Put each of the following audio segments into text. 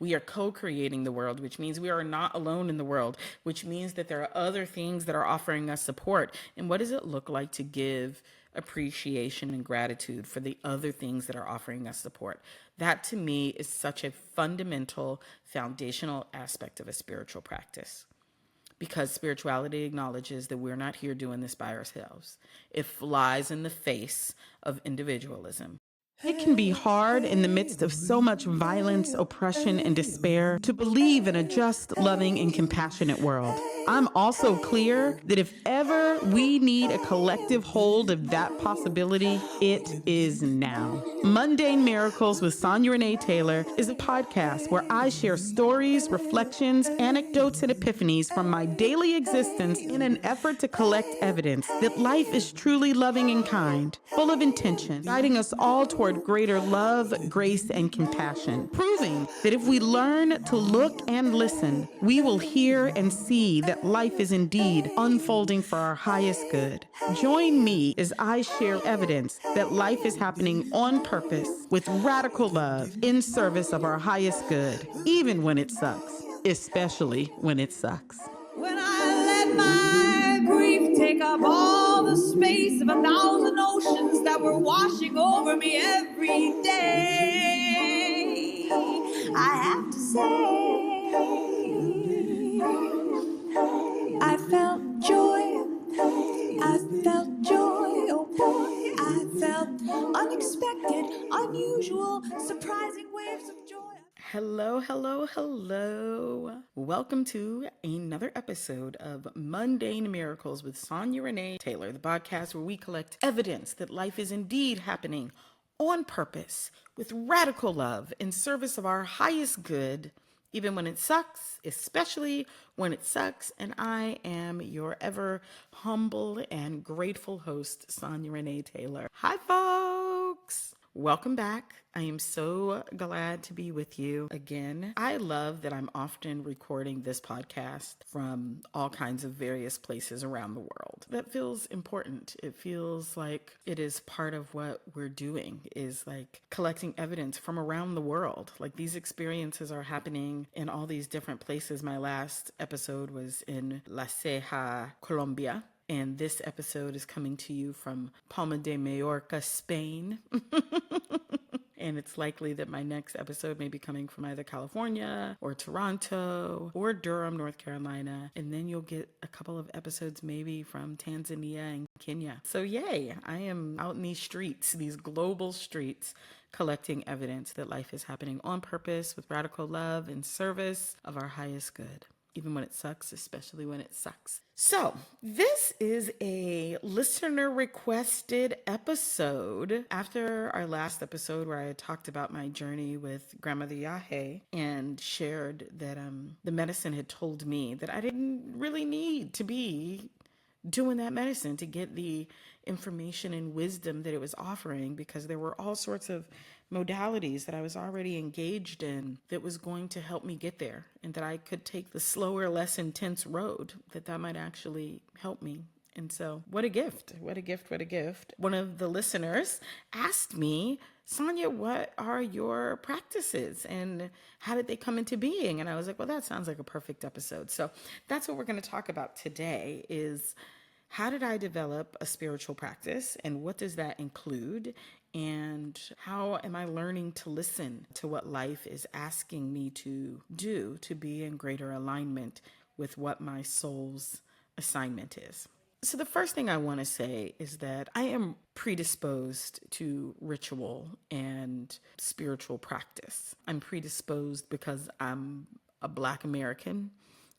We are co-creating the world, which means we are not alone in the world, which means that there are other things that are offering us support. And what does it look like to give appreciation and gratitude for the other things that are offering us support? That to me is such a fundamental, foundational aspect of a spiritual practice. Because spirituality acknowledges that we're not here doing this by ourselves. It flies in the face of individualism. It can be hard in the midst of so much violence, oppression, and despair to believe in a just, loving, and compassionate world. I'm also clear that if ever we need a collective hold of that possibility, it is now. Mundane Miracles with Sonya Renee Taylor is a podcast where I share stories, reflections, anecdotes, and epiphanies from my daily existence in an effort to collect evidence that life is truly loving and kind, full of intention, guiding us all toward greater love, grace, and compassion, proving that if we learn to look and listen, we will hear and see that life is indeed unfolding for our highest good. Join me as I share evidence that life is happening on purpose with radical love in service of our highest good, even when it sucks, especially when it sucks. When I let my grief take up all the space of 1,000 oceans that were washing over me every day, I have to say, I felt joy, oh boy, I felt unexpected, unusual, surprising waves of joy. Hello, hello, hello. Welcome to another episode of Mundane Miracles with Sonya Renee Taylor, the podcast where we collect evidence that life is indeed happening on purpose with radical love in service of our highest good, even when it sucks, especially when it sucks. And I am your ever humble and grateful host, Sonya Renee Taylor. Hi, folks. Welcome back. I am so glad to be with you again. I love that I'm often recording this podcast from all kinds of various places around the world. That feels important. It feels like it is part of what we're doing, is like collecting evidence from around the world. Like these experiences are happening in all these different places. My last episode was in La Ceja, Colombia. And this episode is coming to you from Palma de Mallorca, Spain. And it's likely that my next episode may be coming from either California or Toronto or Durham, North Carolina. And then you'll get a couple of episodes maybe from Tanzania and Kenya. So yay, I am out in these streets, these global streets, collecting evidence that life is happening on purpose with radical love in service of our highest good. Even when it sucks, especially when it sucks. So this is a listener requested episode after our last episode where I talked about my journey with Grandmother Yahe and shared that the medicine had told me that I didn't really need to be doing that medicine to get the information and wisdom that it was offering, because there were all sorts of modalities that I was already engaged in that was going to help me get there, and that I could take the slower, less intense road, that might actually help me. And so what a gift, what a gift, what a gift. One of the listeners asked me, Sonya, what are your practices and how did they come into being? And I was like, well, that sounds like a perfect episode. So that's what we're going to talk about today is how did I develop a spiritual practice and what does that include? And how am I learning to listen to what life is asking me to do to be in greater alignment with what my soul's assignment is? So the first thing I want to say is that I am predisposed to ritual and spiritual practice. I'm predisposed because I'm a Black American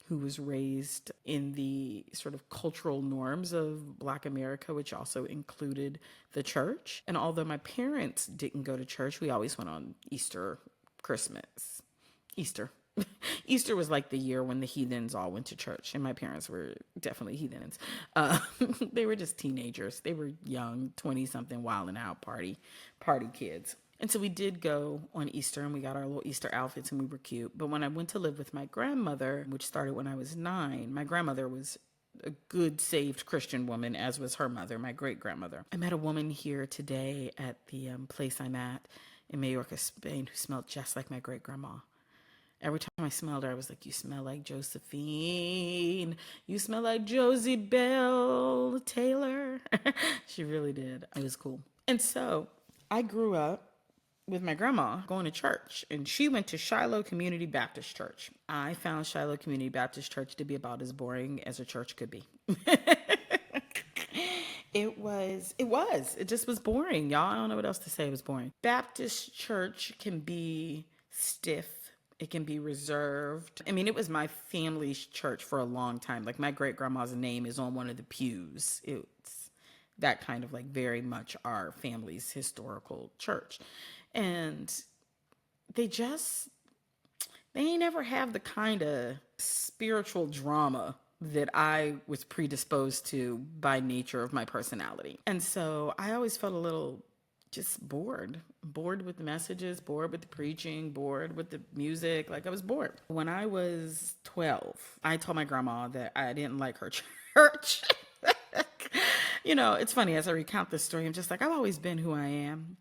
who was raised in the sort of cultural norms of Black America, which also included the church. And although my parents didn't go to church, we always went on Easter, Christmas, Easter. Easter was like the year when the heathens all went to church, and my parents were definitely heathens. They were just teenagers. They were young, 20-something, wilding out, party kids. And so we did go on Easter, and we got our little Easter outfits, and we were cute. But when I went to live with my grandmother, which started when I was 9, my grandmother was a good, saved Christian woman, as was her mother, my great-grandmother. I met a woman here today at the place I'm at in Mallorca, Spain, who smelled just like my great-grandma. Every time I smelled her, I was like, you smell like Josephine. You smell like Josie Bell Taylor. She really did. It was cool. And so I grew up with my grandma going to church, and she went to Shiloh Community Baptist Church. I found Shiloh Community Baptist Church to be about as boring as a church could be. It just was boring, y'all. I don't know what else to say. It was boring. Baptist church can be stiff. It can be reserved. I mean, it was my family's church for a long time. Like, my great grandma's name is on one of the pews. It's that kind of like very much our family's historical church. And they ain't never have the kind of spiritual drama that I was predisposed to by nature of my personality. And so I always felt a little just bored with the messages, bored with the preaching, bored with the music. Like, I was bored. When I was 12, I told my grandma that I didn't like her church. You know, it's funny, as I recount this story, I'm just like, I've always been who I am.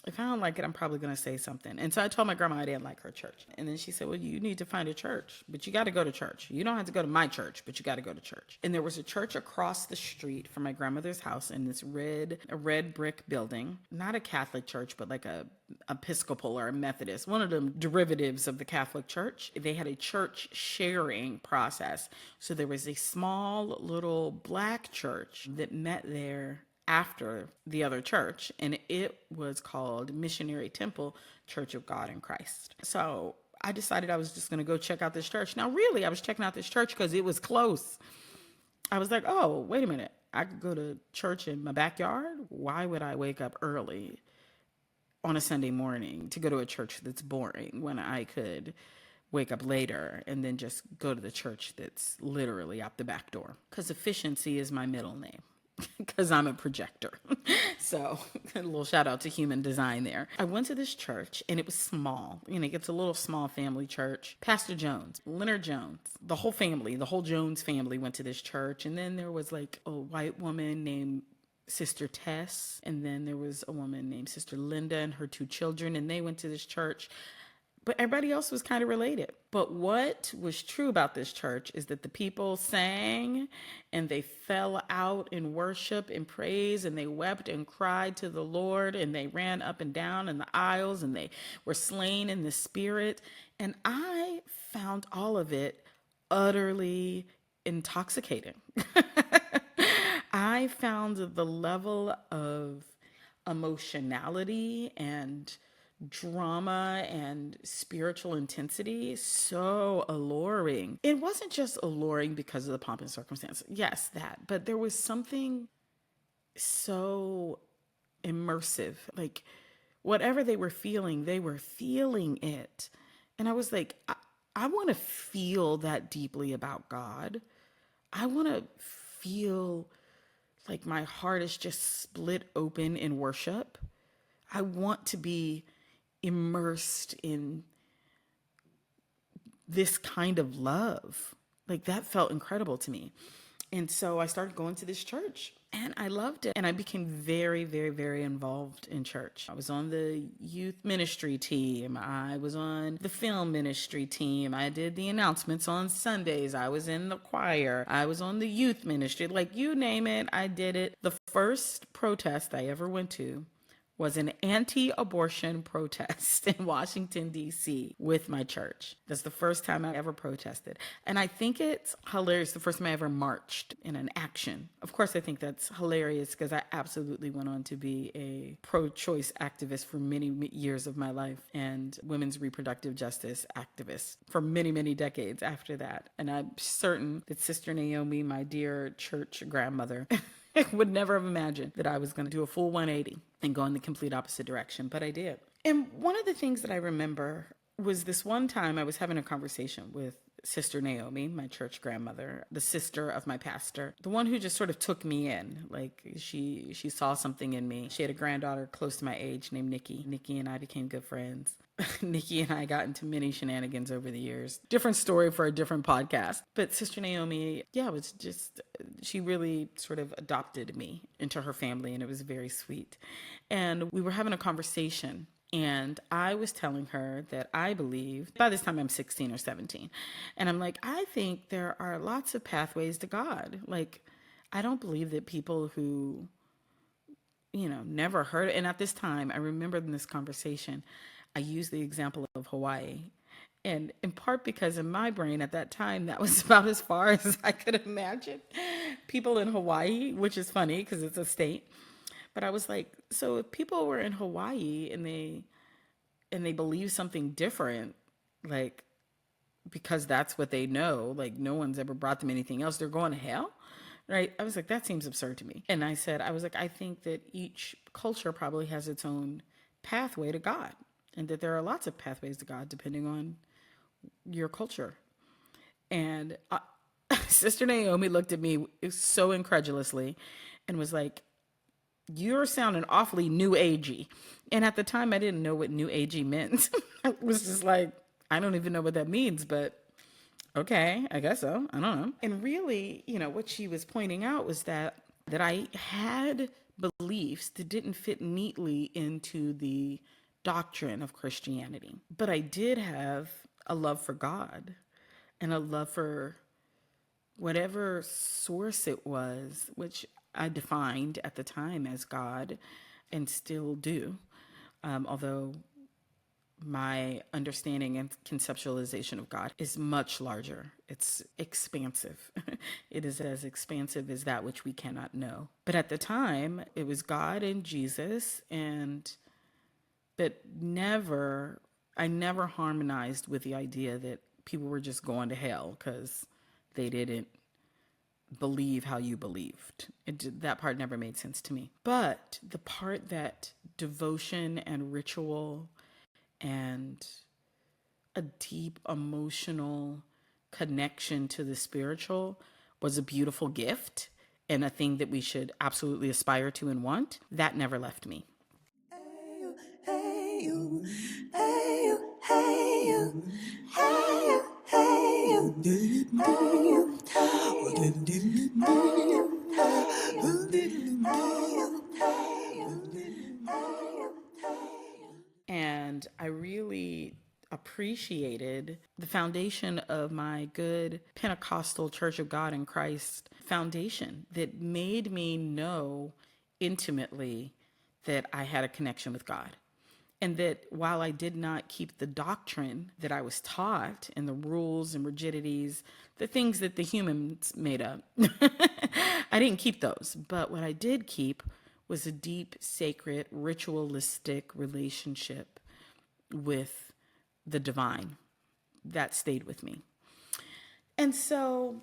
If I don't like it, I'm probably going to say something. And so I told my grandma I didn't like her church. And then she said, well, you need to find a church, but you got to go to church. You don't have to go to my church, but you got to go to church. And there was a church across the street from my grandmother's house in this red brick building. Not a Catholic church, but like a Episcopal or a Methodist, one of them derivatives of the Catholic Church. They had a church sharing process. So there was a small little black church that met there after the other church, and it was called Missionary Temple Church of God in Christ. So I decided I was just going to go check out this church. Now, really, I was checking out this church because it was close. I was like, oh, wait a minute. I could go to church in my backyard. Why would I wake up early on a Sunday morning to go to a church that's boring when I could wake up later and then just go to the church that's literally out the back door? Because efficiency is my middle name. Because I'm a projector. So a little shout out to human design there. I went to this church, and it was small. You know, it's a little small family church. Pastor Jones, Leonard Jones, the whole family, the whole Jones family went to this church. And then there was like a white woman named Sister Tess. And then there was a woman named Sister Linda and her 2 children. And they went to this church. But everybody else was kind of related. But what was true about this church is that the people sang and they fell out in worship and praise, and they wept and cried to the Lord, and they ran up and down in the aisles, and they were slain in the spirit. And I found all of it utterly intoxicating. I found the level of emotionality and drama and spiritual intensity so alluring. It wasn't just alluring because of the pomp and circumstance. Yes, that. But there was something so immersive. Like, whatever they were feeling it. And I was like, I want to feel that deeply about God. I want to feel like my heart is just split open in worship. I want to be immersed in this kind of love. Like, that felt incredible to me. And so I started going to this church, and I loved it. And I became very, very, very involved in church. I was on the youth ministry team. I was on the film ministry team. I did the announcements on Sundays. I was in the choir. I was on the youth ministry. Like, you name it, I did it. The first protest I ever went to was an anti-abortion protest in Washington, D.C. with my church. That's the first time I ever protested. And I think it's hilarious, the first time I ever marched in an action. Of course, I think that's hilarious because I absolutely went on to be a pro-choice activist for many years of my life, and women's reproductive justice activist for many, many decades after that. And I'm certain that Sister Naomi, my dear church grandmother, would never have imagined that I was going to do a full 180 and go in the complete opposite direction, but I did. And one of the things that I remember was this one time I was having a conversation with Sister Naomi, my church grandmother, the sister of my pastor, the one who just sort of took me in. Like, she saw something in me. She had a granddaughter close to my age named Nikki. Nikki and I became good friends. Nikki and I got into many shenanigans over the years. Different story for a different podcast. But Sister Naomi, yeah, was just, she really sort of adopted me into her family, and it was very sweet. And we were having a conversation, And I was telling her that I believe, by this time I'm 16 or 17. And I'm like, I think there are lots of pathways to God. Like, I don't believe that people who, never heard it. And at this time, I remember in this conversation, I used the example of Hawaii. And in part because in my brain at that time, that was about as far as I could imagine people in Hawaii, which is funny because it's a state. But I was like, so if people were in Hawaii and they believe something different, like, because that's what they know, like no one's ever brought them anything else, they're going to hell, right? I was like, that seems absurd to me. And I was like, I think that each culture probably has its own pathway to God, and that there are lots of pathways to God depending on your culture. And Sister Naomi looked at me so incredulously and was like, you're sounding awfully new agey. And at the time, I didn't know what new agey meant. I was just like, I don't even know what that means, but okay, I guess so. I don't know. And really, what she was pointing out was that I had beliefs that didn't fit neatly into the doctrine of Christianity. But I did have a love for God and a love for whatever source it was, which I defined at the time as God and still do. Although my understanding and conceptualization of God is much larger. It's expansive. It is as expansive as that which we cannot know. But at the time, it was God and Jesus, but I never harmonized with the idea that people were just going to hell because they didn't believe how you believed. That part never made sense to me. But the part that devotion and ritual and a deep emotional connection to the spiritual was a beautiful gift and a thing that we should absolutely aspire to and want, that never left me. And I really appreciated the foundation of my good Pentecostal Church of God in Christ foundation that made me know intimately that I had a connection with God. And that while I did not keep the doctrine that I was taught and the rules and rigidities, the things that the humans made up, I didn't keep those. But what I did keep was a deep, sacred, ritualistic relationship with the divine that stayed with me. And so,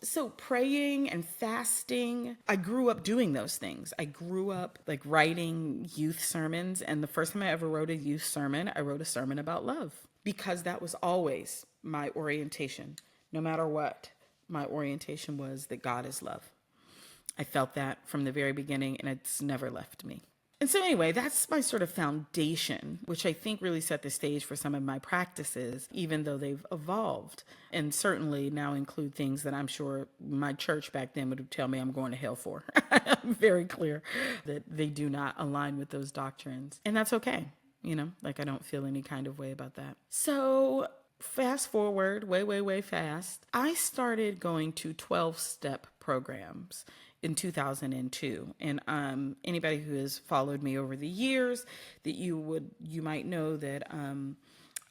so praying and fasting, I grew up doing those things. I grew up like writing youth sermons. And the first time I ever wrote a youth sermon, I wrote a sermon about love because that was always my orientation. No matter what, my orientation was that God is love. I felt that from the very beginning and it's never left me. And so anyway, that's my sort of foundation, which I think really set the stage for some of my practices, even though they've evolved and certainly now include things that I'm sure my church back then would tell me I'm going to hell for. I'm very clear that they do not align with those doctrines. And that's okay. Like I don't feel any kind of way about that. So fast forward, way fast, I started going to 12-step programs in 2002. And anybody who has followed me over the years, that you might know that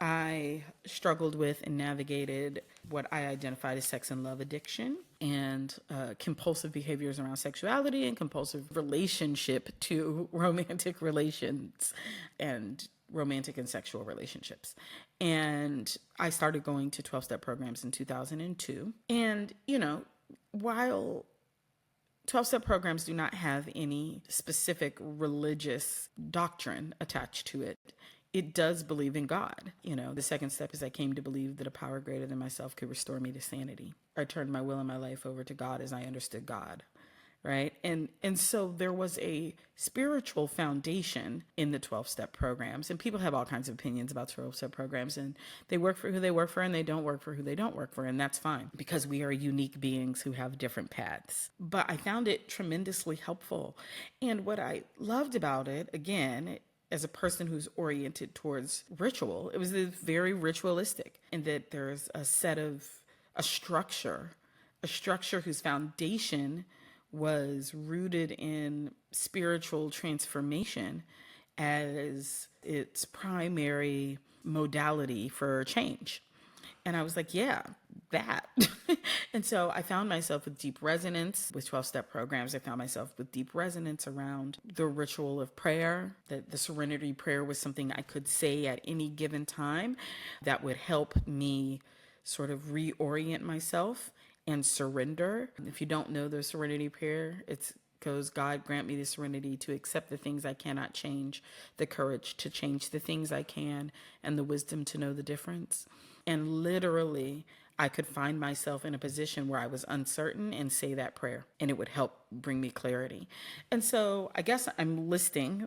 I struggled with and navigated what I identified as sex and love addiction and compulsive behaviors around sexuality and compulsive relationship to romantic relations and romantic and sexual relationships. And I started going to 12-step programs in 2002. And, while 12-step programs do not have any specific religious doctrine attached to it, it does believe in God. The second step is I came to believe that a power greater than myself could restore me to sanity. I turned my will and my life over to God as I understood God. Right. And so there was a spiritual foundation in the 12-step programs, and people have all kinds of opinions about 12-step programs, and they work for who they work for and they don't work for who they don't work for. And that's fine because we are unique beings who have different paths. But I found it tremendously helpful. And what I loved about it, again, as a person who's oriented towards ritual, it was very ritualistic in that there's a structure whose foundation was rooted in spiritual transformation as its primary modality for change. And I was like, yeah, that. And so I found myself with deep resonance with 12-step programs. I found myself with deep resonance around the ritual of prayer, that the serenity prayer was something I could say at any given time that would help me sort of reorient myself and surrender. If you don't know the serenity prayer, it's goes, God, grant me the serenity to accept the things I cannot change, the courage to change the things I can, and the wisdom to know the difference. And literally, I could find myself in a position where I was uncertain and say that prayer, and it would help bring me clarity. And so I guess I'm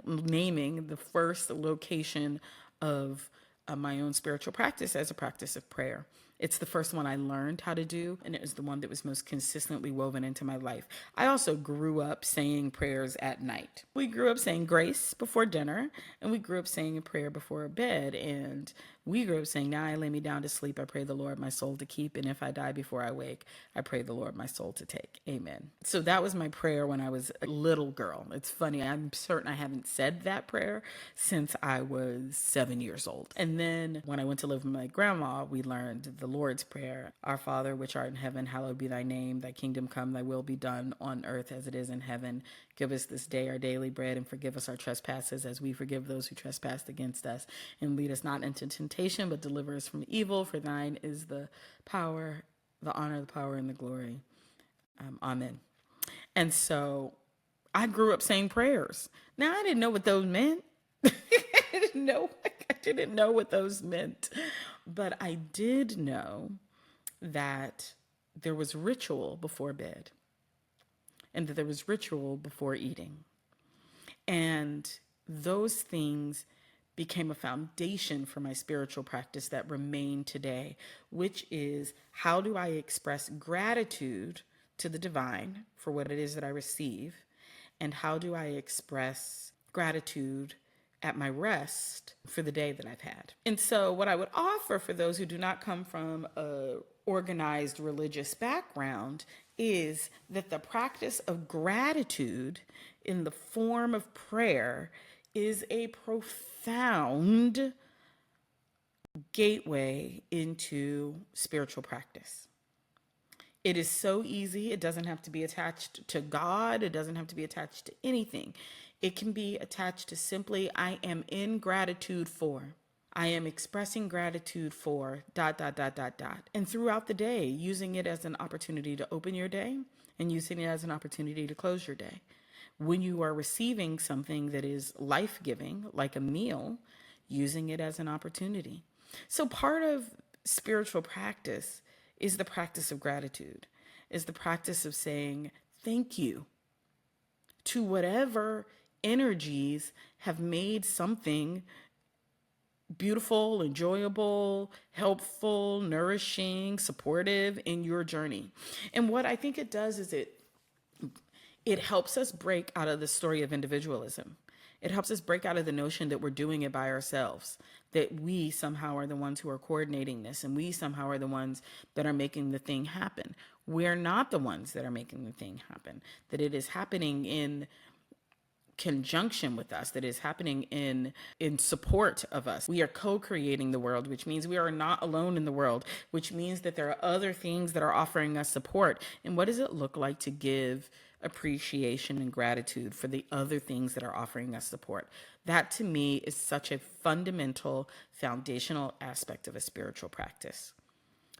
naming the first location of my own spiritual practice as a practice of prayer. It's the first one I learned how to do, and it was the one that was most consistently woven into my life. I also grew up saying prayers at night. We grew up saying grace before dinner, and we grew up saying a prayer before bed, and we grew up saying, now I lay me down to sleep, I pray the Lord my soul to keep, and if I die before I wake, I pray the Lord my soul to take. Amen. So that was my prayer when I was a little girl. It's funny, I'm certain I haven't said that prayer since I was 7 years old. And then when I went to live with my grandma, we learned the Lord's Prayer. Our Father, which art in heaven, hallowed be thy name. Thy kingdom come, thy will be done on earth as it is in heaven. Give us this day our daily bread, and forgive us our trespasses as we forgive those who trespass against us. And lead us not into temptation, but deliver us from evil. For thine is the power, the honor, the power, and the glory. Amen. And so I grew up saying prayers. Now, I didn't know what those meant. I didn't know what those meant. But I did know that there was ritual before bed and that there was ritual before eating. And those things became a foundation for my spiritual practice that remain today, which is, how do I express gratitude to the divine for what it is that I receive? And how do I express gratitude at my rest for the day that I've had? And so what I would offer for those who do not come from a organized religious background is that the practice of gratitude in the form of prayer is a profound gateway into spiritual practice. It is so easy. It doesn't have to be attached to God. It doesn't have to be attached to anything. It can be attached to simply, I am in gratitude for. I am expressing gratitude for ... And throughout the day, using it as an opportunity to open your day and using it as an opportunity to close your day. When you are receiving something that is life-giving, like a meal, using it as an opportunity. So part of spiritual practice is the practice of gratitude, is the practice of saying thank you to whatever energies have made something beautiful, enjoyable, helpful, nourishing, supportive in your journey. And what I think it does is it helps us break out of the story of individualism. It helps us break out of the notion that we're doing it by ourselves, that we somehow are the ones who are coordinating this, and we somehow are the ones that are making the thing happen. We're not the ones that are making the thing happen, that it is happening in conjunction with us, that is happening in support of us. We are co-creating the world, which means we are not alone in the world, which means that there are other things that are offering us support. And what does it look like to give appreciation and gratitude for the other things that are offering us support? That to me is such a fundamental, foundational aspect of a spiritual practice.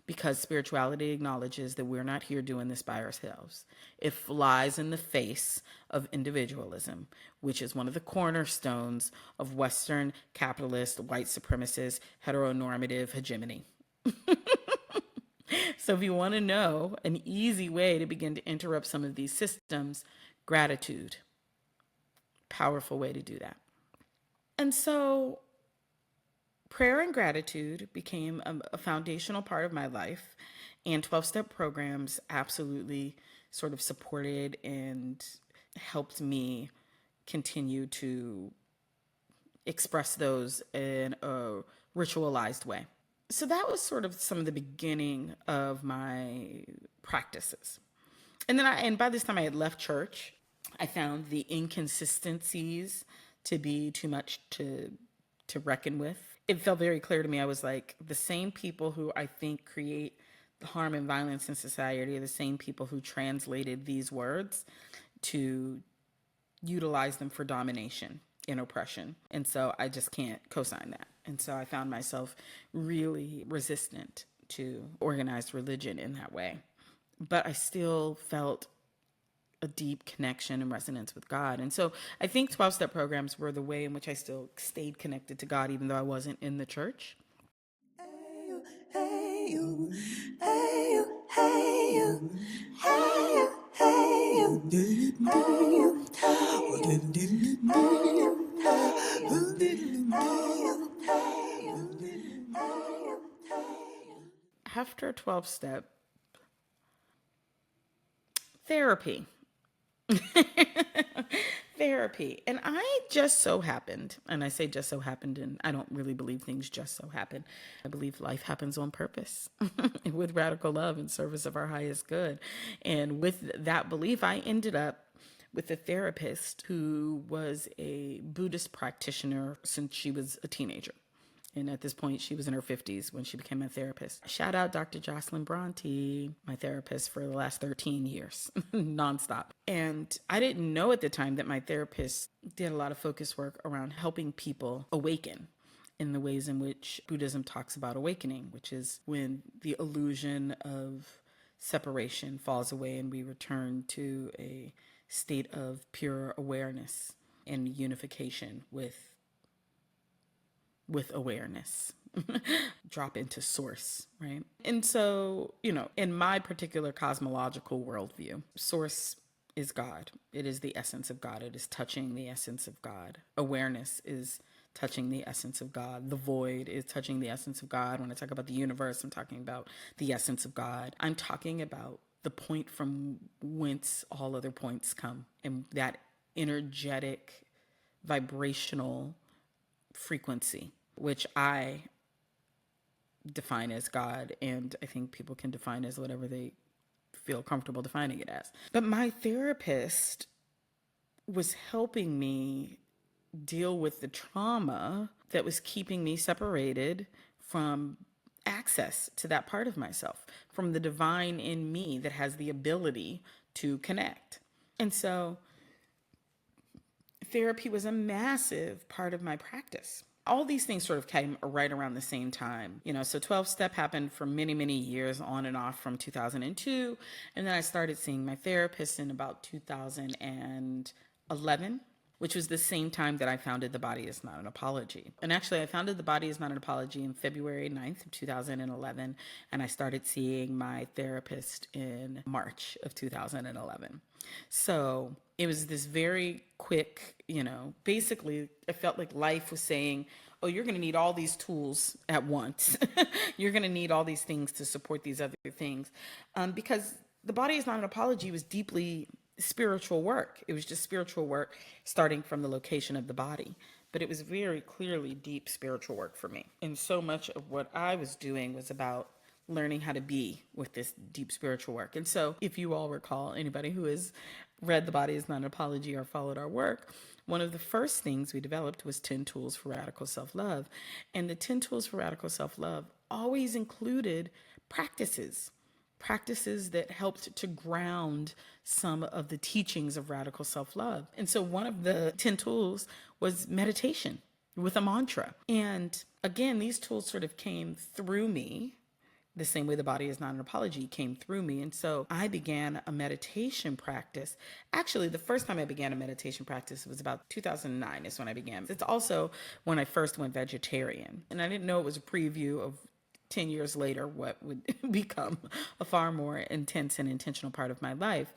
Because spirituality acknowledges that we're not here doing this by ourselves. It flies in the face of individualism, which is one of the cornerstones of Western capitalist, white supremacist, heteronormative hegemony. So if you want to know an easy way to begin to interrupt some of these systems, gratitude. Powerful way to do that. And so prayer and gratitude became a foundational part of my life, and 12-step programs absolutely sort of supported and helped me continue to express those in a ritualized way. So that was sort of some of the beginning of my practices. And by this time I had left church. I found the inconsistencies to be too much to reckon with. It felt very clear to me. I was like, the same people who I think create harm and violence in society are the same people who translated these words to utilize them for domination and oppression. And so I just can't co-sign that. And so I found myself really resistant to organized religion in that way. But I still felt a deep connection and resonance with God. And so I think 12-step programs were the way in which I still stayed connected to God, even though I wasn't in the church. After 12-step, therapy. Therapy. And I just so happened, and I say just so happened, and I don't really believe things just so happen. I believe life happens on purpose with radical love in service of our highest good. And with that belief, I ended up with a therapist who was a Buddhist practitioner since she was a teenager. And at this point, she was in her 50s when she became a therapist. Shout out Dr. Jocelyn Bronte, my therapist for the last 13 years, nonstop. And I didn't know at the time that my therapist did a lot of focus work around helping people awaken in the ways in which Buddhism talks about awakening, which is when the illusion of separation falls away and we return to a state of pure awareness and unification with awareness. Drop into source, right? And so, in my particular cosmological worldview, source is God. It is the essence of God. It is touching the essence of God. Awareness is touching the essence of God. The void is touching the essence of God. When I talk about the universe, I'm talking about the essence of God. I'm talking about the point from whence all other points come, and that energetic, vibrational frequency, which I define as God, and I think people can define as whatever they feel comfortable defining it as. But my therapist was helping me deal with the trauma that was keeping me separated from access to that part of myself, from the divine in me that has the ability to connect. And so therapy was a massive part of my practice. All these things sort of came right around the same time. So 12-step happened for many, many years on and off from 2002. And then I started seeing my therapist in about 2011, which was the same time that I founded The Body Is Not an Apology. And actually, I founded The Body Is Not an Apology in February 9th of 2011. And I started seeing my therapist in March of 2011. So it was this very quick, basically it felt like life was saying, oh, you're going to need all these tools at once. You're going to need all these things to support these other things. Because The Body Is Not an Apology was deeply spiritual work. It was just spiritual work starting from the location of the body. But it was very clearly deep spiritual work for me. And so much of what I was doing was about learning how to be with this deep spiritual work. And so if you all recall, anybody who has read The Body Is Not an Apology or followed our work, one of the first things we developed was 10 tools for radical self-love. And the 10 tools for radical self-love always included practices that helped to ground some of the teachings of radical self-love. And so one of the 10 tools was meditation with a mantra. And again, these tools sort of came through me the same way The Body Is Not an Apology came through me. And so I began a meditation practice. Actually, the first time I began a meditation practice was about 2009 is when I began. It's also when I first went vegetarian. And I didn't know it was a preview of 10 years later what would become a far more intense and intentional part of my life.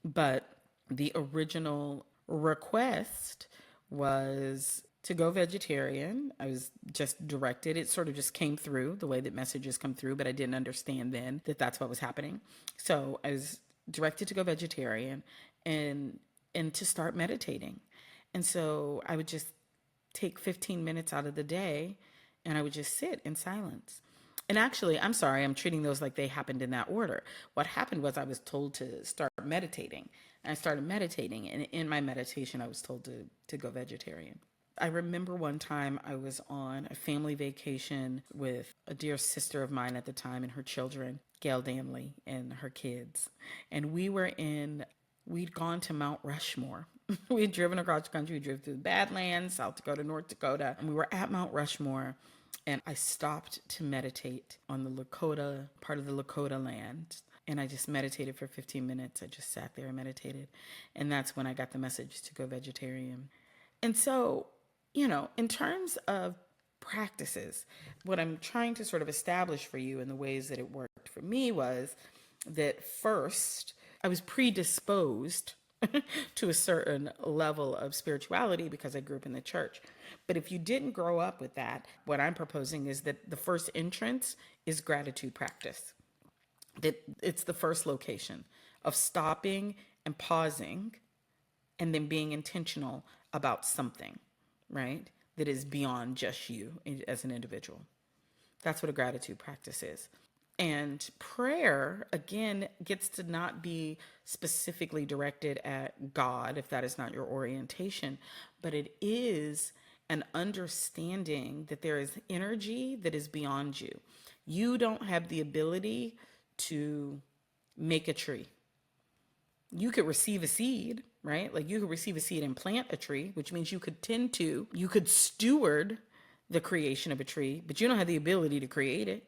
But the original request was to go vegetarian. I was just directed. It sort of just came through the way that messages come through, but I didn't understand then that that's what was happening. So I was directed to go vegetarian and to start meditating. And so I would just take 15 minutes out of the day and I would just sit in silence. And actually, I'm sorry, I'm treating those like they happened in that order. What happened was I was told to start meditating. And I started meditating. And in my meditation, I was told to go vegetarian. I remember one time I was on a family vacation with a dear sister of mine at the time and her children, Gail Danley, and her kids. And we'd gone to Mount Rushmore. We had driven across the country. We drove through the Badlands, South Dakota, North Dakota. And we were at Mount Rushmore. And I stopped to meditate on the Lakota, part of the Lakota land. And I just meditated for 15 minutes. I just sat there and meditated. And that's when I got the message to go vegetarian. And so, in terms of practices, what I'm trying to sort of establish for you in the ways that it worked for me was that first, I was predisposed to a certain level of spirituality because I grew up in the church. But if you didn't grow up with that, what I'm proposing is that the first entrance is gratitude practice. That it's the first location of stopping and pausing and then being intentional about something, right? That is beyond just you as an individual. That's what a gratitude practice is. And prayer, again, gets to not be specifically directed at God, if that is not your orientation, but it is an understanding that there is energy that is beyond you. You don't have the ability to make a tree. You could receive a seed, right? Like you could receive a seed and plant a tree, which means you could steward the creation of a tree, but you don't have the ability to create it.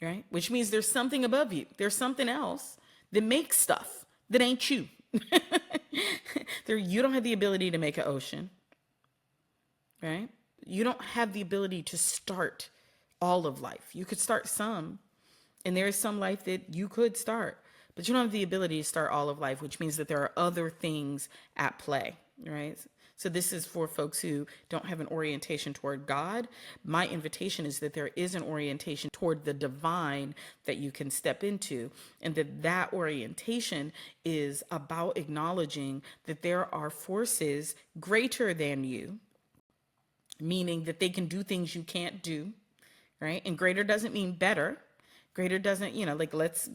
Right? Which means there's something above you. There's something else that makes stuff that ain't you. You don't have the ability to make an ocean, right? You don't have the ability to start all of life. You could start some, and there is some life that you could start, but you don't have the ability to start all of life, which means that there are other things at play, right? So this is for folks who don't have an orientation toward God. My invitation is that there is an orientation toward the divine that you can step into, and that orientation is about acknowledging that there are forces greater than you, meaning that they can do things you can't do, right? And greater doesn't mean better. Greater doesn't, let's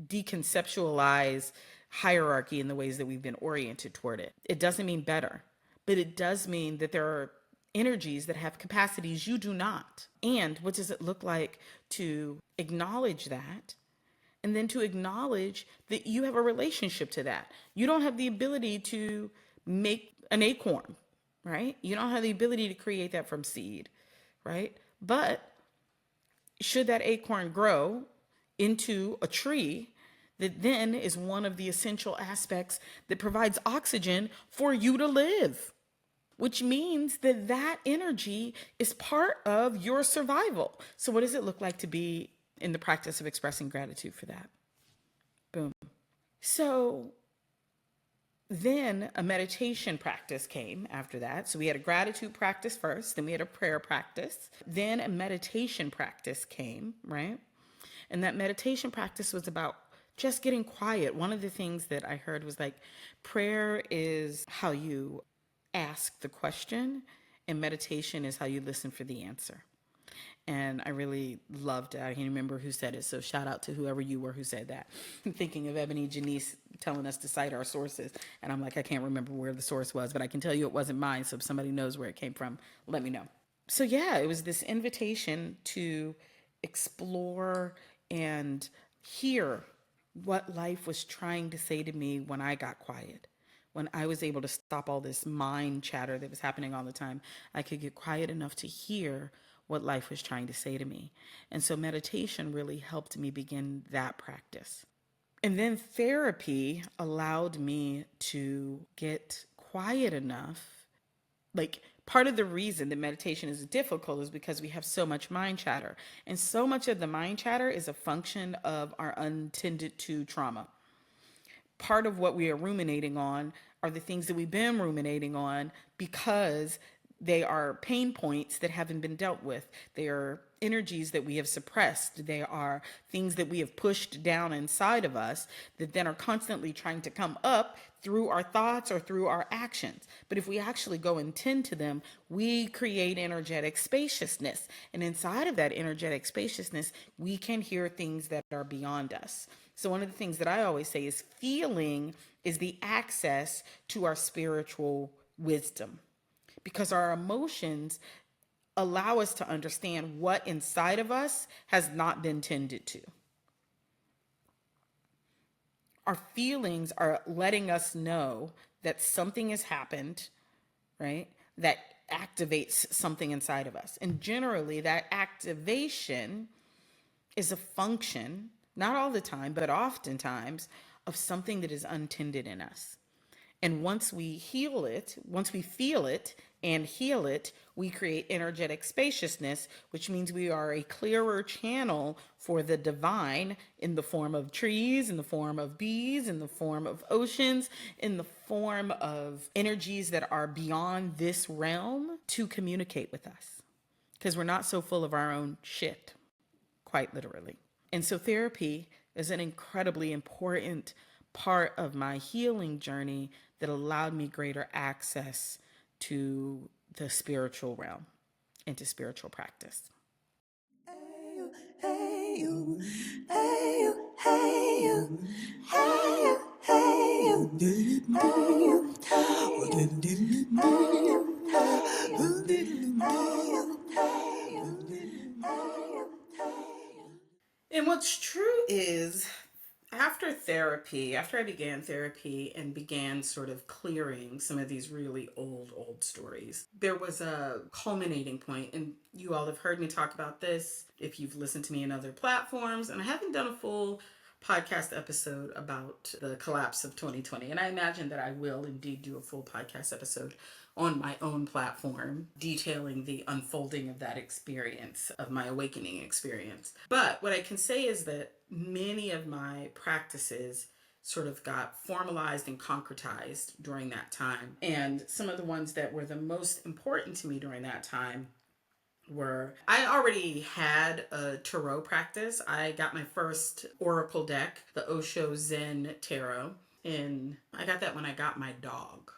deconceptualize hierarchy in the ways that we've been oriented toward it. It doesn't mean better, but it does mean that there are energies that have capacities you do not. And what does it look like to acknowledge that? And then to acknowledge that you have a relationship to that. You don't have the ability to make an acorn, right? You don't have the ability to create that from seed, right? But should that acorn grow into a tree, that then is one of the essential aspects that provides oxygen for you to live, which means that that energy is part of your survival. So what does it look like to be in the practice of expressing gratitude for that? Boom. So then a meditation practice came after that. So we had a gratitude practice first, then we had a prayer practice, then a meditation practice came, right? And that meditation practice was about just getting quiet. One of the things that I heard was like, prayer is how you ask the question, and meditation is how you listen for the answer. And I really loved it. I can't remember who said it, so shout out to whoever you were who said that. I'm thinking of Ebony Janice telling us to cite our sources, and I'm like, I can't remember where the source was, but I can tell you it wasn't mine, so if somebody knows where it came from, let me know. So yeah, it was this invitation to explore and hear what life was trying to say to me when I got quiet. When I was able to stop all this mind chatter that was happening all the time, I could get quiet enough to hear what life was trying to say to me. And so meditation really helped me begin that practice. And then therapy allowed me to get quiet enough. Like, part of the reason that meditation is difficult is because we have so much mind chatter. And so much of the mind chatter is a function of our untended to trauma. Part of what we are ruminating on are the things that we've been ruminating on because they are pain points that haven't been dealt with. They are energies that we have suppressed. They are things that we have pushed down inside of us that then are constantly trying to come up through our thoughts or through our actions. But if we actually go and tend to them, we create energetic spaciousness. And inside of that energetic spaciousness, we can hear things that are beyond us. So one of the things that I always say is feeling is the access to our spiritual wisdom, because our emotions allow us to understand what inside of us has not been tended to. Our feelings are letting us know that something has happened, right? That activates something inside of us. And generally, that activation is a function, not all the time, but oftentimes, of something that is untended in us. And once we heal it, once we feel it and heal it, we create energetic spaciousness, which means we are a clearer channel for the divine in the form of trees, in the form of bees, in the form of oceans, in the form of energies that are beyond this realm to communicate with us. Because we're not so full of our own shit, quite literally. And so therapy is an incredibly important part of my healing journey that allowed me greater access to the spiritual realm and to spiritual practice. And what's true is, after I began therapy and began sort of clearing some of these really old stories, there was a culminating point, and you all have heard me talk about this if you've listened to me in other platforms, and I haven't done a full podcast episode about the collapse of 2020, and I imagine that I will indeed do a full podcast episode on my own platform detailing the unfolding of that experience, of my awakening experience. But what I can say is that many of my practices sort of got formalized and concretized during that time. And some of the ones that were the most important to me during that time were, I already had a tarot practice. I got my first oracle deck, the Osho Zen Tarot, and I got that when I got my dog.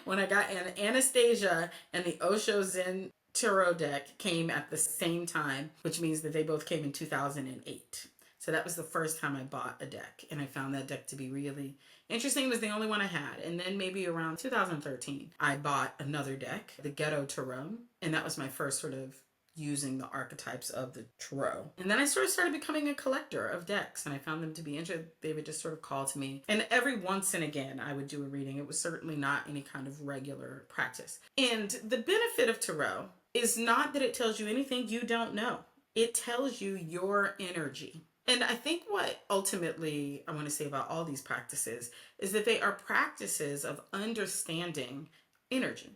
When I got Anastasia, and the Osho Zen Tarot deck came at the same time, which means that they both came in 2008. So that was the first time I bought a deck, and I found that deck to be really interesting. It was the only one I had. And then maybe around 2013, I bought another deck, the Ghetto Tarot, and that was my first sort of using the archetypes of the tarot. And then I sort of started becoming a collector of decks, and I found them to be interesting. They would just sort of call to me. And every once and again, I would do a reading. It was certainly not any kind of regular practice. And the benefit of tarot is not that it tells you anything you don't know. It tells you your energy. And I think what ultimately I want to say about all these practices is that they are practices of understanding energy.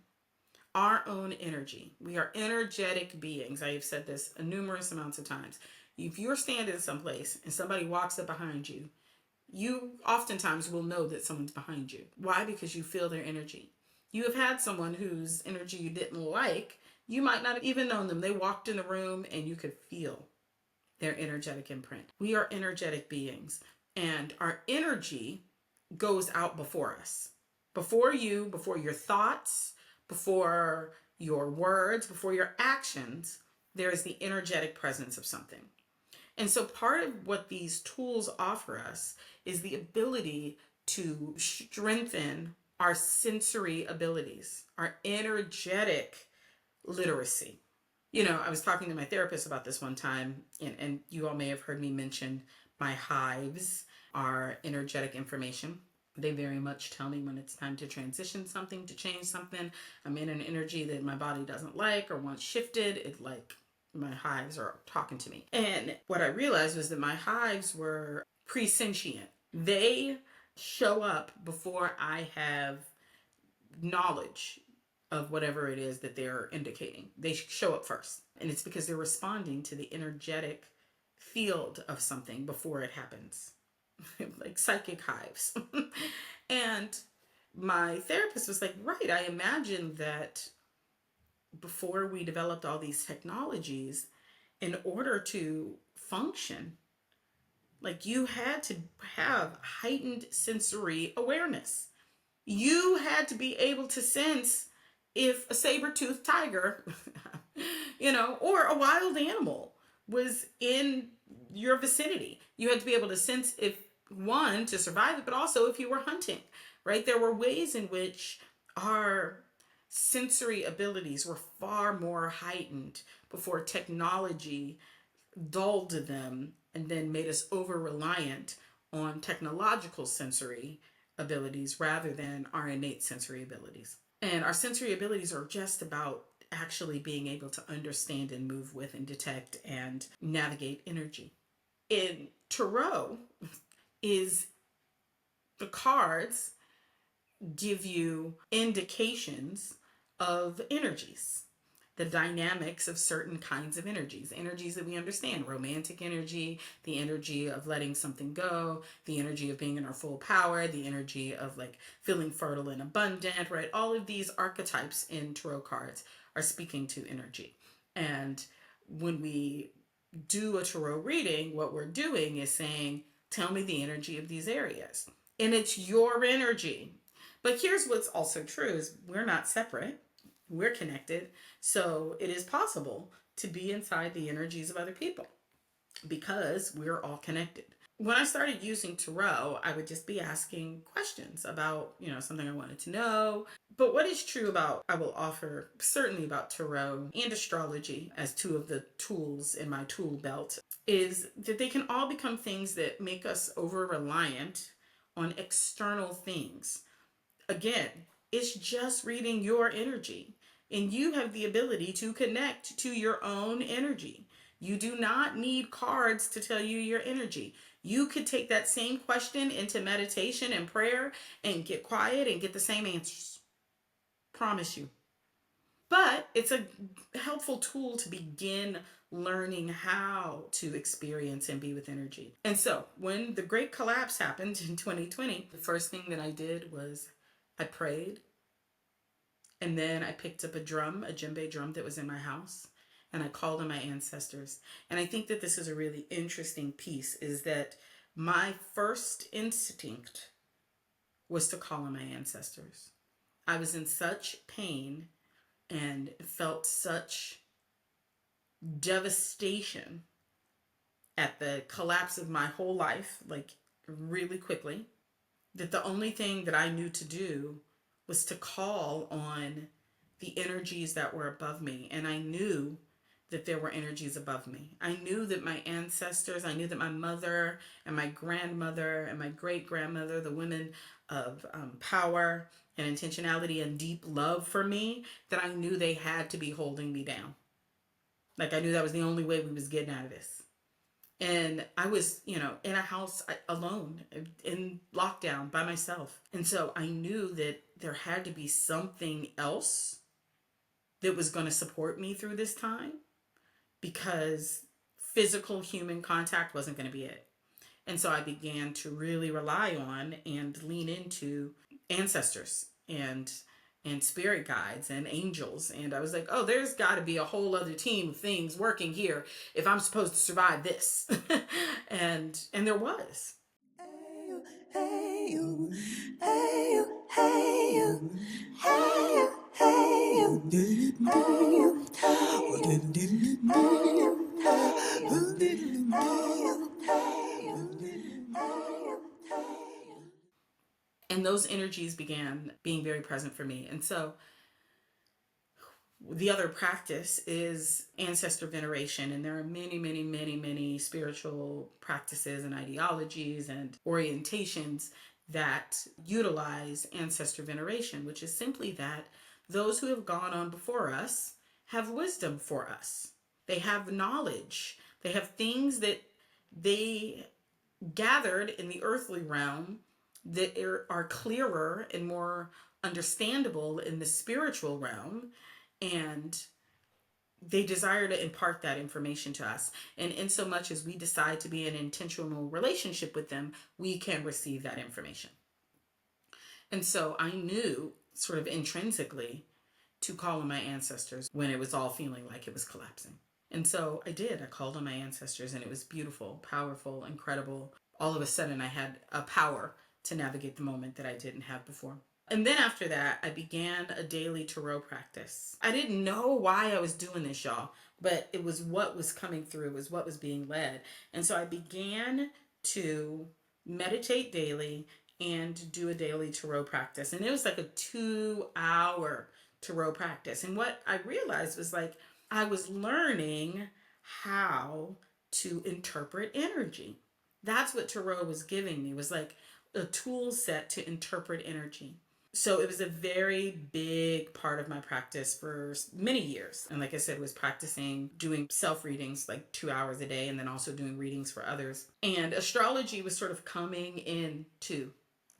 Our own energy. We are energetic beings. I have said this numerous amounts of times. If you're standing someplace and somebody walks up behind you, you oftentimes will know that someone's behind you. Why? Because you feel their energy. You have had someone whose energy you didn't like. You might not have even known them. They walked in the room and you could feel their energetic imprint. We are energetic beings, and our energy goes out before us. Before you, before your thoughts, before your words, before your actions, there is the energetic presence of something. And so part of what these tools offer us is the ability to strengthen our sensory abilities, our energetic literacy. You know, I was talking to my therapist about this one time, and you all may have heard me mention my hives, our energetic information. They very much tell me when it's time to transition something, to change something. I'm in an energy that my body doesn't like or wants shifted. It like my hives are talking to me. And what I realized was that my hives were presentient. They show up before I have knowledge of whatever it is that they're indicating. They show up first. And it's because they're responding to the energetic field of something before it happens. Like psychic hives. And my therapist was like, right, I imagine that before we developed all these technologies, in order to function, like you had to have heightened sensory awareness. You had to be able to sense if a saber-toothed tiger, or a wild animal was in your vicinity. You had to be able to sense if, one, to survive it, but also if you were hunting, right? There were ways in which our sensory abilities were far more heightened before technology dulled them and then made us over reliant on technological sensory abilities rather than our innate sensory abilities. And our sensory abilities are just about actually being able to understand and move with and detect and navigate energy. In tarot, is the cards give you indications of energies, the dynamics of certain kinds of energies that we understand: romantic energy, the energy of letting something go, the energy of being in our full power, the energy of like feeling fertile and abundant, right? All of these archetypes in tarot cards are speaking to energy. And when we do a tarot reading, what we're doing is saying, tell me the energy of these areas. And it's your energy. But here's what's also true is we're not separate. We're connected. So it is possible to be inside the energies of other people because we're all connected. When I started using tarot, I would just be asking questions about, something I wanted to know. But what is true about, I will offer certainly about tarot and astrology as two of the tools in my tool belt, is that they can all become things that make us over reliant on external things. Again, it's just reading your energy, and you have the ability to connect to your own energy. You do not need cards to tell you your energy. You could take that same question into meditation and prayer and get quiet and get the same answers. Promise you. But it's a helpful tool to begin learning how to experience and be with energy. And so when the great collapse happened in 2020, the first thing that I did was I prayed, and then I picked up a djembe drum that was in my house, and I called on my ancestors. And I think that this is a really interesting piece, is that my first instinct was to call on my ancestors. I was in such pain and felt such devastation at the collapse of my whole life, like really quickly, that the only thing that I knew to do was to call on the energies that were above me. And I knew that there were energies above me. I knew that my ancestors, I knew that my mother and my grandmother and my great grandmother, the women of power and intentionality and deep love for me, that I knew they had to be holding me down. Like I knew that was the only way we was getting out of this. And I was, in a house alone, in lockdown by myself. And so I knew that there had to be something else that was going to support me through this time, because physical human contact wasn't going to be it. And so I began to really rely on and lean into ancestors and spirit guides and angels. And I was like, oh, there's got to be a whole other team of things working here if I'm supposed to survive this. and there was. And those energies began being very present for me. And so the other practice is ancestor veneration. And there are many, many, many, many spiritual practices and ideologies and orientations that utilize ancestor veneration, which is simply that those who have gone on before us have wisdom for us. They have knowledge. They have things that they gathered in the earthly realm that are clearer and more understandable in the spiritual realm, and they desire to impart that information to us. And in so much as we decide to be in an intentional relationship with them, we can receive that information. And so I knew sort of intrinsically to call on my ancestors when it was all feeling like it was collapsing. And so I did. I called on my ancestors, and it was beautiful, powerful, incredible. All of a sudden, I had a power to navigate the moment that I didn't have before. And then after that, I began a daily tarot practice. I didn't know why I was doing this, y'all, but it was what was coming through, it was what was being led. And so I began to meditate daily and do a daily tarot practice. And it was like a 2-hour tarot practice. And what I realized was like, I was learning how to interpret energy. That's what tarot was giving me, was like a tool set to interpret energy. So it was a very big part of my practice for many years. And like I said, was practicing doing self readings like 2 hours a day, and then also doing readings for others. And astrology was sort of coming into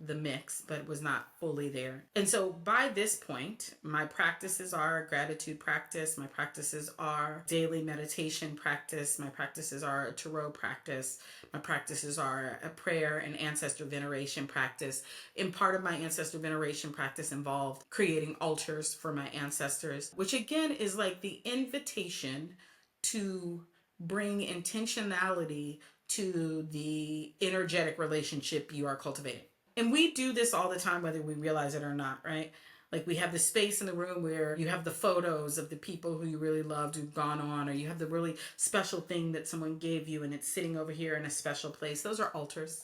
the mix, but was not fully there. And so by this point, my practices are a gratitude practice, my practices are daily meditation practice, my practices are a tarot practice, my practices are a prayer and ancestor veneration practice. And part of my ancestor veneration practice involved creating altars for my ancestors, which again is like the invitation to bring intentionality to the energetic relationship you are cultivating. And we do this all the time, whether we realize it or not, right? Like we have the space in the room where you have the photos of the people who you really loved who've gone on, or you have the really special thing that someone gave you and it's sitting over here in a special place. Those are altars.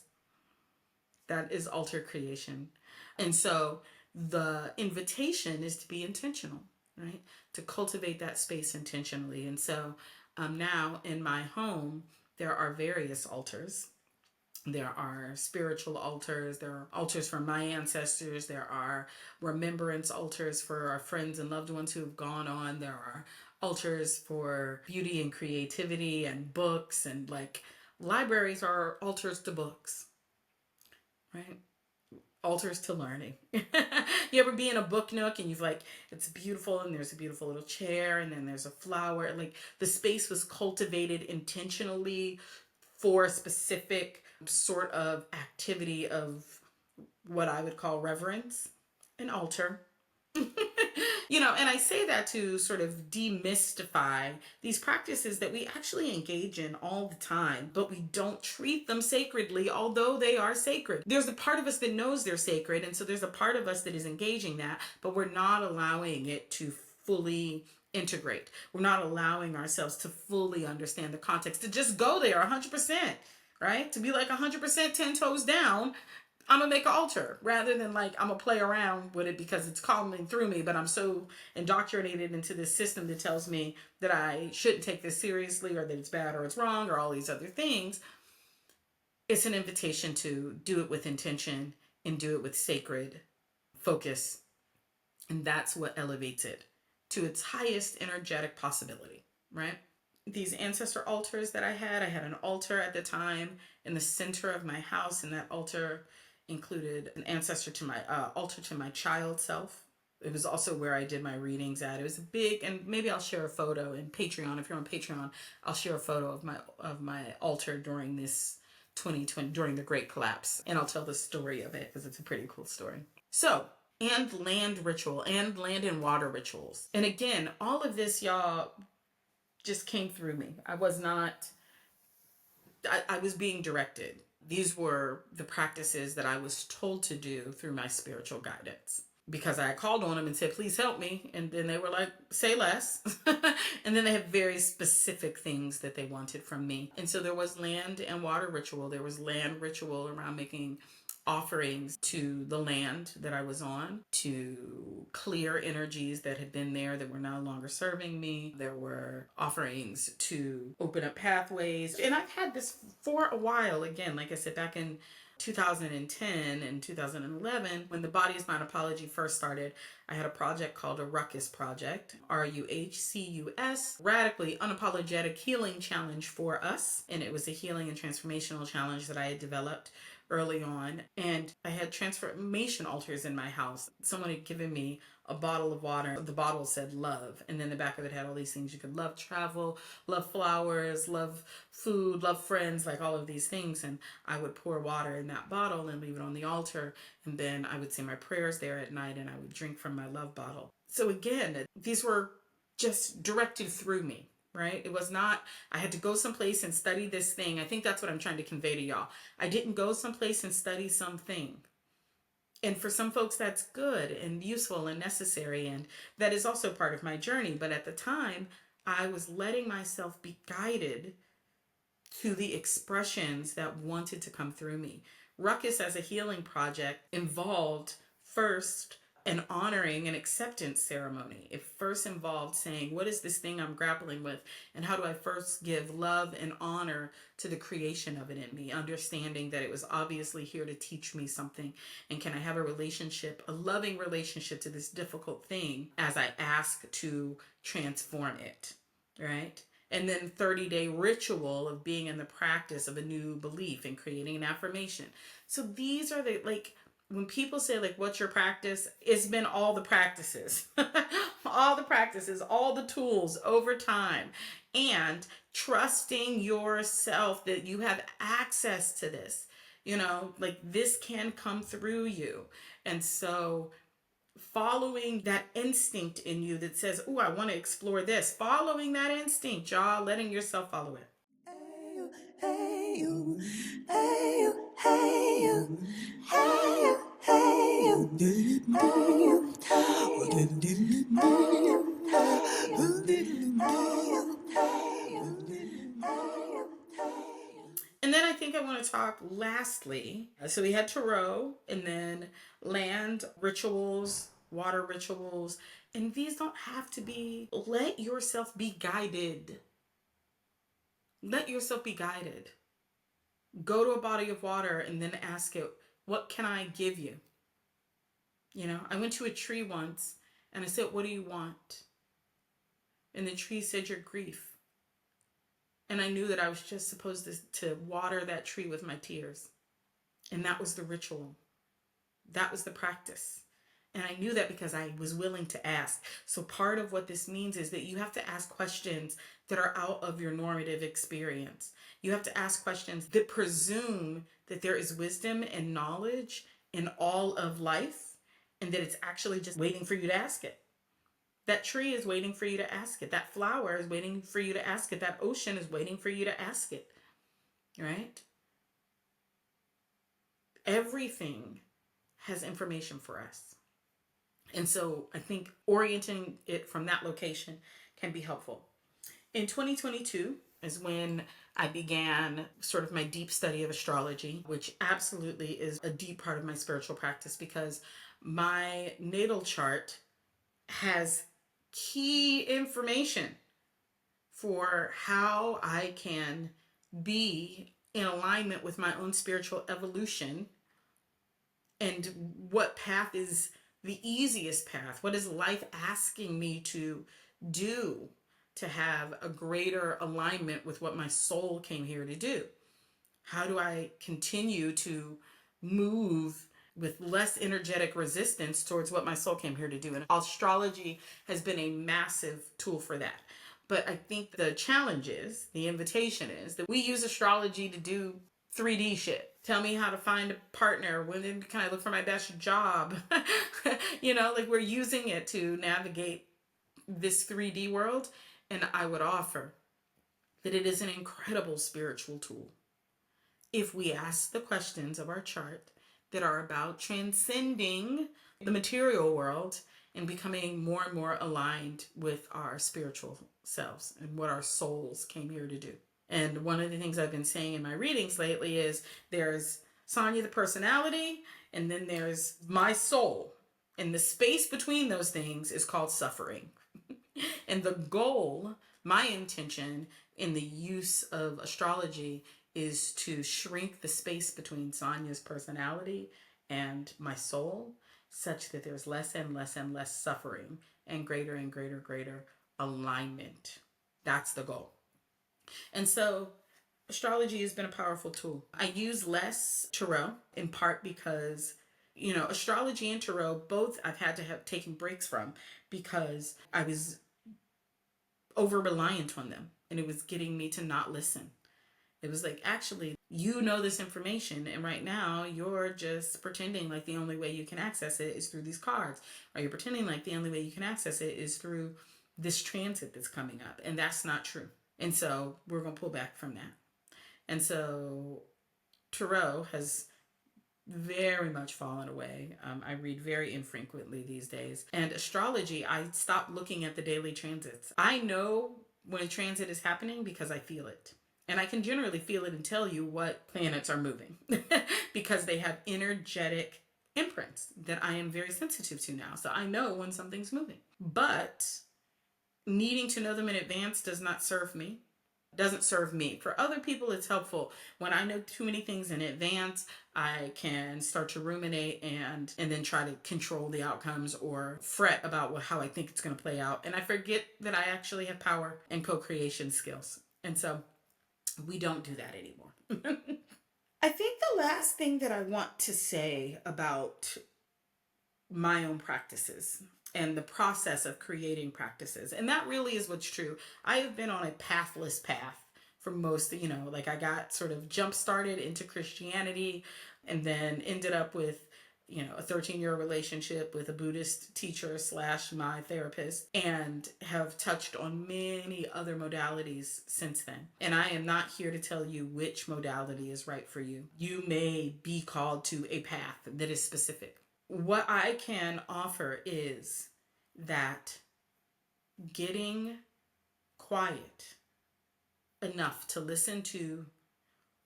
That is altar creation. And so the invitation is to be intentional, right? To cultivate that space intentionally. And so now in my home, there are various altars. There are spiritual altars. There are altars for my ancestors. There are remembrance altars for our friends and loved ones who have gone on. There are altars for beauty and creativity and books, and like libraries are altars to books, right? Altars to learning. You ever be in a book nook and you've like, it's beautiful and there's a beautiful little chair and then there's a flower. Like the space was cultivated intentionally for a specific sort of activity of what I would call reverence, an altar. And I say that to sort of demystify these practices that we actually engage in all the time, but we don't treat them sacredly, although they are sacred. There's a part of us that knows they're sacred, and so there's a part of us that is engaging that, but we're not allowing it to fully integrate. We're not allowing ourselves to fully understand the context, to just go there 100%, right? To be like 100% 10 toes down. I'm gonna make an altar rather than like I'm gonna play around with it because it's calling through me, but I'm so indoctrinated into this system that tells me that I shouldn't take this seriously, or that it's bad or it's wrong or all these other things. It's an invitation to do it with intention and do it with sacred focus. And that's what elevates it to its highest energetic possibility, right? These ancestor altars that I had an altar at the time in the center of my house, and that altar included an ancestor to my altar to my child self. It was also where I did my readings at. It was a big, and maybe I'll share a photo in Patreon. If you're on Patreon, I'll share a photo of my altar during this 2020, during the Great Collapse, and I'll tell the story of it because it's a pretty cool story. So, and land ritual and land and water rituals. And again, all of this, y'all, just came through me. I was being directed. These were the practices that I was told to do through my spiritual guidance, because I called on them and said, please help me. And then they were like, say less. And then they had very specific things that they wanted from me. And so there was land and water ritual. There was land ritual around making offerings to the land that I was on, to clear energies that had been there that were no longer serving me. There were offerings to open up pathways. And I've had this for a while. Again, like I said, back in 2010 and 2011, when the Body is Not Apology first started, I had a project called a RUHCUS project, RUHCUS, Radically Unapologetic Healing Challenge for Us. And it was a healing and transformational challenge that I had developed early on. And I had transformation altars in my house. Someone had given me a bottle of water. The bottle said love. And then the back of it had all these things. You could love travel, love flowers, love food, love friends, like all of these things. And I would pour water in that bottle and leave it on the altar. And then I would say my prayers there at night, and I would drink from my love bottle. So again, these were just directed through me, right? It was not, I had to go someplace and study this thing. I think that's what I'm trying to convey to y'all. I didn't go someplace and study something. And for some folks, that's good and useful and necessary. And that is also part of my journey. But at the time, I was letting myself be guided to the expressions that wanted to come through me. RUHCUS as a healing project involved first an honoring and acceptance ceremony. It first involved saying, what is this thing I'm grappling with? And how do I first give love and honor to the creation of it in me? Understanding that it was obviously here to teach me something. And can I have a relationship, a loving relationship to this difficult thing as I ask to transform it, right? And then 30-day ritual of being in the practice of a new belief and creating an affirmation. So these are the, like, when people say, like, what's your practice? It's been all the practices, all the practices, all the tools over time, and trusting yourself that you have access to this, you know, like this can come through you. And so following that instinct in you that says, oh, I want to explore this, following that instinct, y'all, letting yourself follow it. Hey, you, hey, you, hey, you, hey, you, hey, you, hey, you, and then I think I want to talk lastly. So we had tarot and then land rituals, water rituals, and these don't have to be, let yourself be guided. Let yourself be guided. Go to a body of water and then ask it, what can I give you? You know, I went to a tree once and I said, what do you want? And the tree said, your grief. And I knew that I was just supposed to water that tree with my tears. And that was the ritual. That was the practice. And I knew that because I was willing to ask. So part of what this means is that you have to ask questions that are out of your normative experience. You have to ask questions that presume that there is wisdom and knowledge in all of life, and that it's actually just waiting for you to ask it. That tree is waiting for you to ask it. That flower is waiting for you to ask it. That ocean is waiting for you to ask it, right? Everything has information for us. And so I think orienting it from that location can be helpful. In 2022 is when I began sort of my deep study of astrology, which absolutely is a deep part of my spiritual practice, because my natal chart has key information for how I can be in alignment with my own spiritual evolution and what path is the easiest path. What is life asking me to do to have a greater alignment with what my soul came here to do? How do I continue to move with less energetic resistance towards what my soul came here to do? And astrology has been a massive tool for that. But I think the challenge is, the invitation is, that we use astrology to do 3D shit. Tell me how to find a partner. When can I look for my best job? You know, like we're using it to navigate this 3D world. And I would offer that it is an incredible spiritual tool if we ask the questions of our chart that are about transcending the material world and becoming more and more aligned with our spiritual selves and what our souls came here to do. And one of the things I've been saying in my readings lately is there's Sonya the personality, and then there's my soul. And the space between those things is called suffering. And the goal, my intention in the use of astrology, is to shrink the space between Sonya's personality and my soul, such that there's less and less and less suffering and greater alignment. That's the goal. And so astrology has been a powerful tool. I use less tarot, in part because, you know, astrology and tarot, both I've had to have taken breaks from because I was over reliant on them and it was getting me to not listen. It was like, actually, you know this information, and right now you're just pretending like the only way you can access it is through these cards, or you're pretending like the only way you can access it is through this transit that's coming up. And that's not true. And so we're going to pull back from that. And so Tarot has very much fallen away. I read very infrequently these days. And astrology, I stopped looking at the daily transits. I know when a transit is happening because I feel it. And I can generally feel it and tell you what planets are moving because they have energetic imprints that I am very sensitive to now. So I know when something's moving. But needing to know them in advance doesn't serve me. For other people, it's helpful. When I know too many things in advance, I can start to ruminate and then try to control the outcomes or fret about how I think it's going to play out. And I forget that I actually have power and co-creation skills. And so we don't do that anymore. I think the last thing that I want to say about my own practices and the process of creating practices, and that really is what's true. I have been on a pathless path for most, like I got sort of jump started into Christianity and then ended up with a 13-year relationship with a Buddhist teacher / my therapist, and have touched on many other modalities since then. And I am not here to tell you which modality is right for you. You may be called to a path that is specific. What I can offer is that getting quiet enough to listen to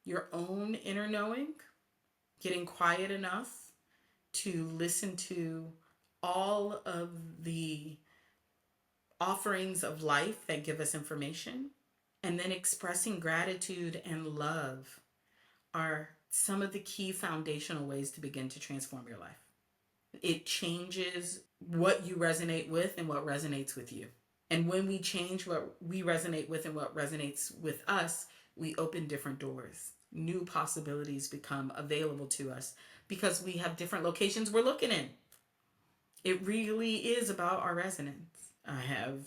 your own inner knowing, getting quiet enough to listen to all of the offerings of life that give us information, and then expressing gratitude and love are some of the key foundational ways to begin to transform your life. It changes what you resonate with and what resonates with you. And when we change what we resonate with and what resonates with us, we open different doors. New possibilities become available to us because we have different locations we're looking in. It really is about our resonance. I have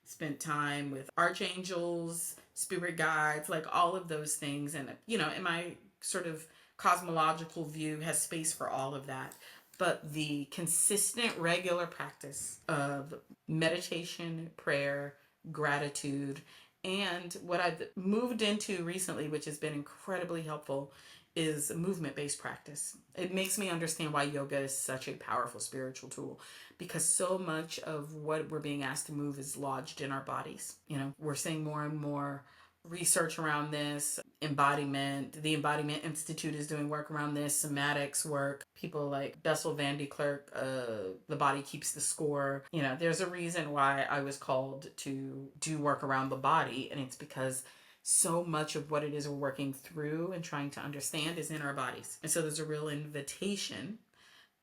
spent time with archangels, spirit guides, like all of those things. And, in my sort of cosmological view has space for all of that. But the consistent, regular practice of meditation, prayer, gratitude, and what I've moved into recently, which has been incredibly helpful, is movement-based practice. It makes me understand why yoga is such a powerful spiritual tool, because so much of what we're being asked to move is lodged in our bodies. We're seeing more and more research around this, embodiment. The Embodiment Institute is doing work around this, somatics work. People like Bessel van de Klerk, The Body Keeps the Score. There's a reason why I was called to do work around the body, and it's because so much of what it is we're working through and trying to understand is in our bodies. And so there's a real invitation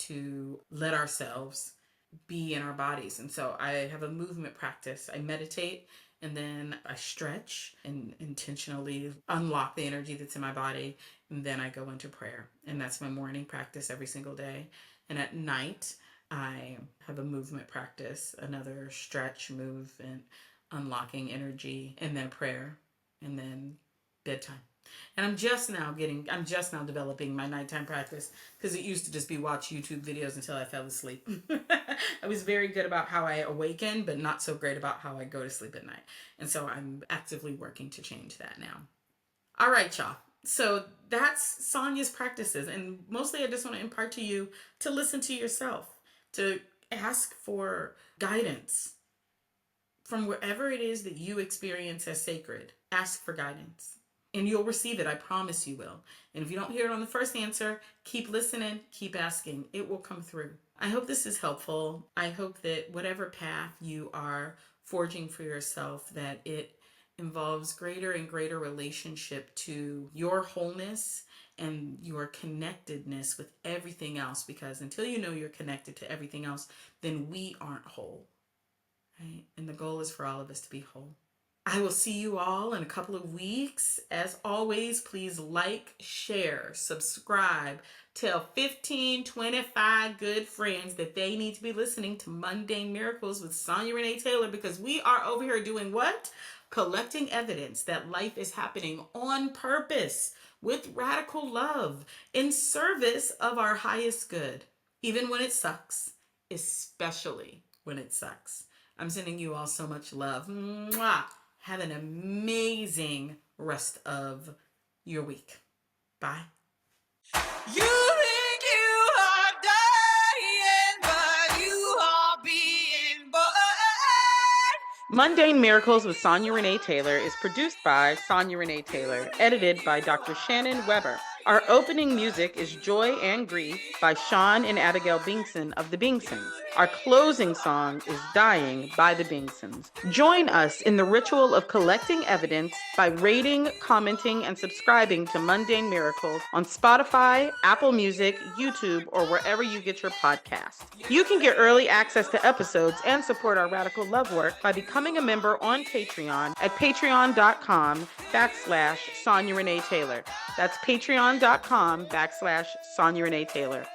to let ourselves be in our bodies. And so I have a movement practice. I meditate, and then I stretch and intentionally unlock the energy that's in my body. And then I go into prayer. And that's my morning practice every single day. And at night, I have a movement practice, another stretch, movement, unlocking energy, and then prayer, and then bedtime. And I'm just now developing my nighttime practice, because it used to just be watch YouTube videos until I fell asleep. I was very good about how I awaken, but not so great about how I go to sleep at night. And so I'm actively working to change that now. All right, y'all. So that's Sonya's practices. And mostly I just want to impart to you to listen to yourself, to ask for guidance from wherever it is that you experience as sacred. Ask for guidance. And you'll receive it. I promise you will. And if you don't hear it on the first answer, keep listening, keep asking. It will come through. I hope this is helpful. I hope that whatever path you are forging for yourself, that it involves greater and greater relationship to your wholeness and your connectedness with everything else. Because until you know you're connected to everything else, then we aren't whole. Right? And the goal is for all of us to be whole. I will see you all in a couple of weeks. As always, please like, share, subscribe, tell 15, 25 good friends that they need to be listening to Mundane Miracles with Sonya Renee Taylor, because we are over here doing what? Collecting evidence that life is happening on purpose, with radical love, in service of our highest good, even when it sucks, especially when it sucks. I'm sending you all so much love. Mwah! Have an amazing rest of your week. Bye. You think you are dying, but you are being born. Mundane Miracles with Sonya Renee Taylor is produced by Sonya Renee Taylor, edited by Dr. Shannon Weber. Our opening music is Joy and Grief by Sean and Abigail Bingson of the Bingsons. Our closing song is Dying by the Bingsons. Join us in the ritual of collecting evidence by rating, commenting, and subscribing to Mundane Miracles on Spotify, Apple Music, YouTube, or wherever you get your podcasts. You can get early access to episodes and support our radical love work by becoming a member on Patreon at patreon.com/Sonya Renee Taylor. That's patreon.com/Sonya Renee Taylor.